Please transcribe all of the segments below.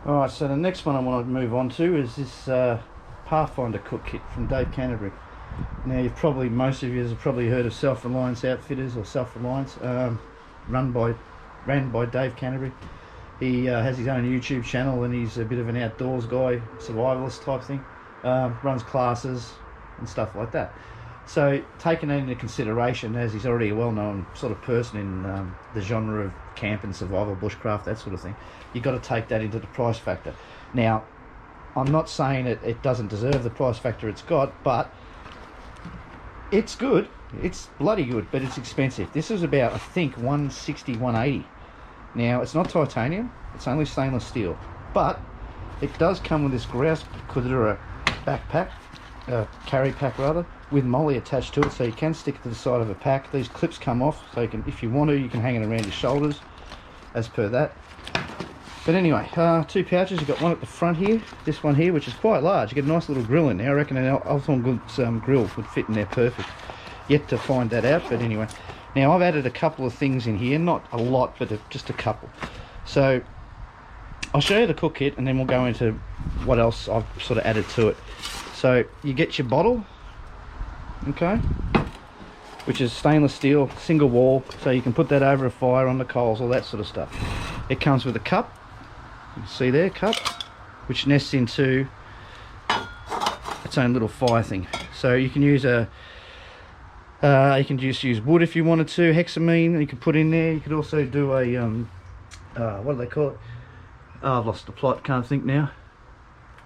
Alright, so the next one I want to move on to is this Pathfinder cook kit from Dave Canterbury. Now most of you have probably heard of Self-Reliance Outfitters or Self-Reliance, ran by Dave Canterbury. He has his own YouTube channel and he's a bit of an outdoors guy, survivalist type thing, runs classes and stuff like that. So taking that into consideration, as he's already a well-known sort of person in the genre of camp and survival, bushcraft, that sort of thing, you've got to take that into the price factor. Now, I'm not saying it doesn't deserve the price factor it's got, but it's good. It's bloody good, but it's expensive. This is about, I think, 160, 180. Now, it's not titanium, it's only stainless steel, but it does come with this grouse Kudura backpack, carry pack rather, with molly attached to it, so you can stick it to the side of a pack. These clips come off, so you can, if you want to, you can hang it around your shoulders, as per that. But anyway, two pouches. You've got one at the front here, this one here, which is quite large. You get a nice little grill in there. I reckon an Althorn Goods grill would fit in there perfect. Yet to find that out, but anyway. Now, I've added a couple of things in here, not a lot, but just a couple. So, I'll show you the cook kit, and then we'll go into what else I've sort of added to it. So, you get your bottle, okay, which is stainless steel, single wall, so you can put that over a fire on the coals, all that sort of stuff. It comes with a cup, you can see there, cup, which nests into its own little fire thing. So you can use you can just use wood if you wanted to, hexamine you could put in there. You could also do a what do they call it? Oh, I've lost the plot, can't think now.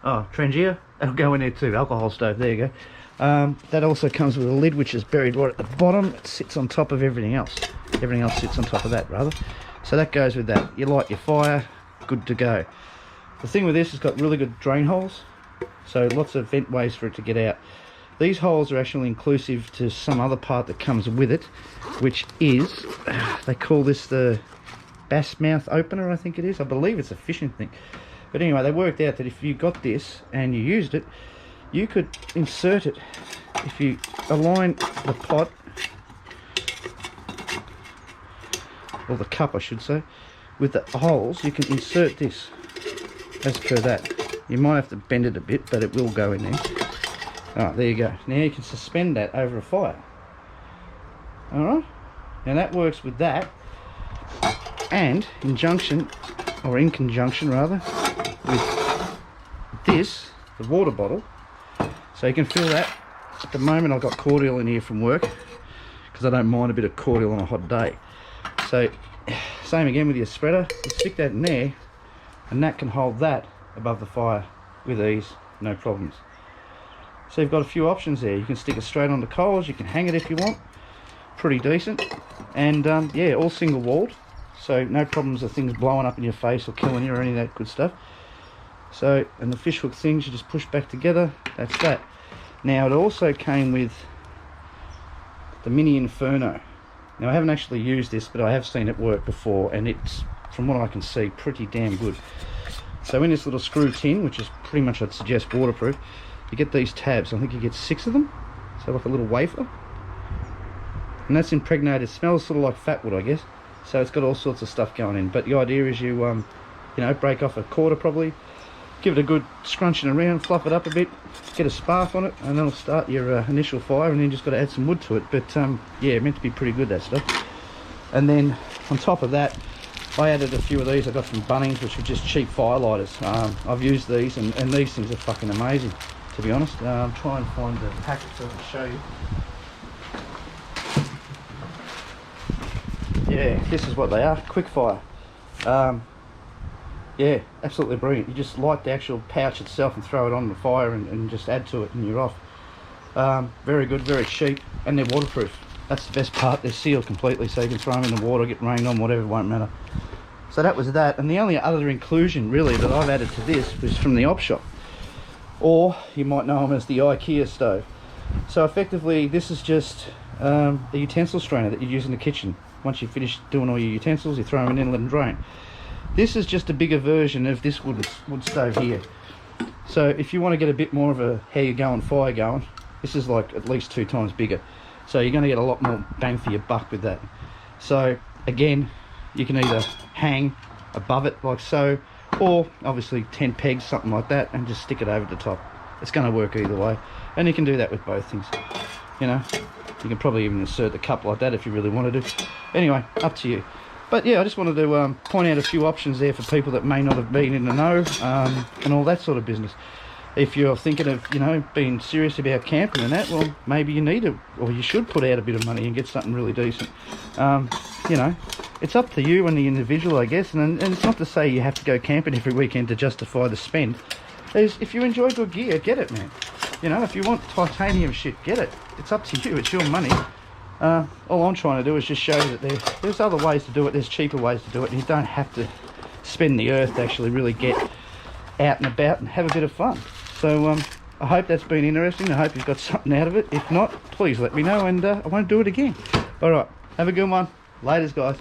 Oh, Trangia, that'll go in there too. Alcohol stove, there you go. That also comes with a lid which is buried right at the bottom. It sits on top of everything else. Everything else sits on top of that rather. So that goes with that. You light your fire, good to go. The thing with this, it's got really good drain holes, so lots of vent ways for it to get out. These holes are actually inclusive to some other part that comes with it, which is, they call this the bass mouth opener, I think it is. I believe it's a fishing thing. But anyway, they worked out that if you got this and you used it, you could insert it. If you align the pot, or the cup I should say, with the holes, you can insert this as per that. You might have to bend it a bit, but it will go in there. Alright, there you go. Now you can suspend that over a fire. Alright, now that works with that, and in conjunction rather, with this, the water bottle. So you can fill that. At the moment I've got cordial in here from work, because I don't mind a bit of cordial on a hot day. So, same again with your spreader. You stick that in there, and that can hold that above the fire with ease, no problems. So you've got a few options there. You can stick it straight on the coals, you can hang it if you want, pretty decent. And yeah, all single walled, so no problems of things blowing up in your face or killing you or any of that good stuff. So, and the fish hook things you just push back together, that's that. Now it also came with the mini Inferno. Now I haven't actually used this, but I have seen it work before, and it's, from what I can see, pretty damn good. So in this little screw tin, which is pretty much, I'd suggest, waterproof, you get these tabs. I think you get 6 of them, so like a little wafer, and that's impregnated. It smells sort of like fat wood, I guess. So it's got all sorts of stuff going in, but the idea is you you know, break off a quarter probably, give it a good scrunching around, fluff it up a bit, get a spark on it, and then it'll start your initial fire, and then you just got to add some wood to it. But yeah, meant to be pretty good, that stuff. And then on top of that, I added a few of these I got from Bunnings, which are just cheap firelighters. I've used these, and these things are fucking amazing, to be honest. Try and find the packet so I can show you. Yeah, this is what they are, quick fire. Yeah, absolutely brilliant. You just light the actual pouch itself and throw it on the fire and just add to it and you're off. Very good, very cheap, and they're waterproof. That's the best part. They're sealed completely, so you can throw them in the water, get rained on, whatever, it won't matter. So that was that, and the only other inclusion really that I've added to this was from the op shop, or you might know them as the Ikea stove. So effectively this is just a utensil strainer that you use in the kitchen. Once you finish doing all your utensils, you throw them in and let them drain. This is just a bigger version of this wood stove here. So if you want to get a bit more of a how you going fire going, this is like at least 2 times bigger. So you're going to get a lot more bang for your buck with that. So again, you can either hang above it like so, or obviously 10 pegs, something like that, and just stick it over the top. It's going to work either way, and you can do that with both things. You know, you can probably even insert the cup like that if you really wanted to. Anyway, up to you. But yeah, I just wanted to point out a few options there for people that may not have been in the know, and all that sort of business. If you're thinking of, you know, being serious about camping and that, well, maybe you need it, or you should put out a bit of money and get something really decent. You know, it's up to you and the individual, I guess, and it's not to say you have to go camping every weekend to justify the spend. If you enjoy good gear, get it, man. You know, if you want titanium shit, get it. It's up to you, it's your money. All I'm trying to do is just show you that there's other ways to do it, there's cheaper ways to do it, and you don't have to spend the earth to actually really get out and about and have a bit of fun. So I hope that's been interesting. I hope you've got something out of it. If not, please let me know, and I won't do it again. Alright, have a good one. Laters, guys.